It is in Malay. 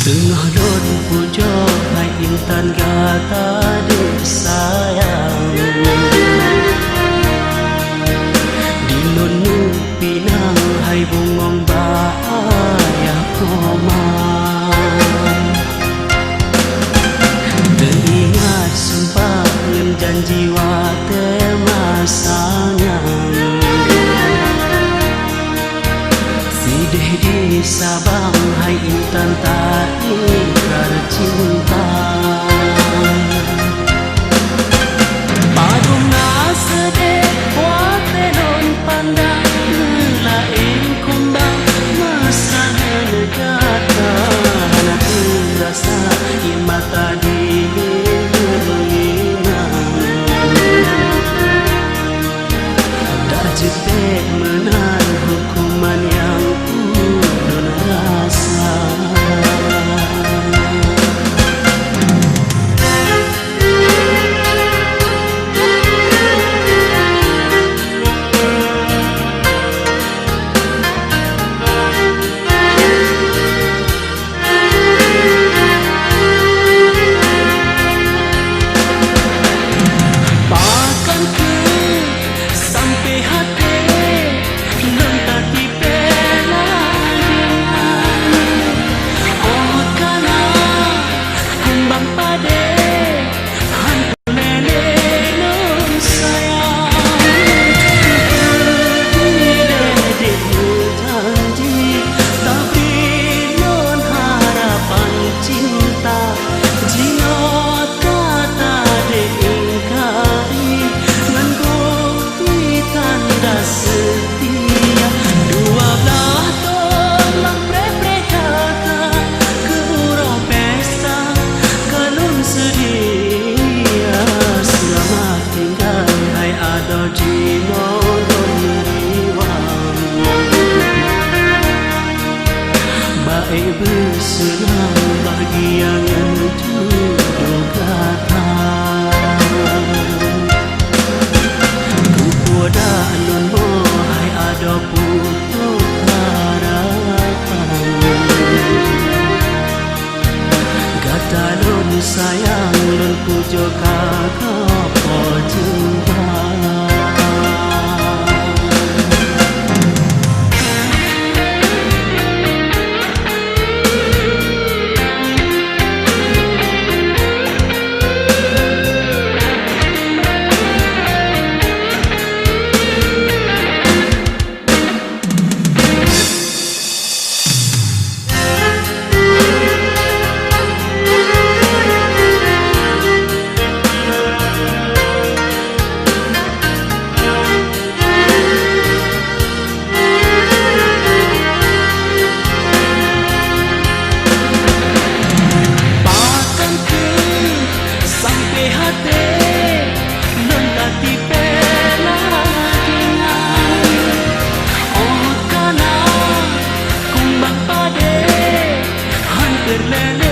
Tengah lon pujo hai intan gata dek sayang Di lonu pinang hai bungong bahaya koma Teringat sumpah ngen janji wate masanyang Sideh di Sabang hai intan tak ingkar cinta Padung nasedeh wate non pandang lain kumbang masa negata hati rasa in mata diri menginang tak jepek menan hukuman yang ulun rasa bersenang bahagia yang jodoh kata Kupoda nun mohai ada putus harapan Gata nun sayang nun pujo kakak cinta Berlele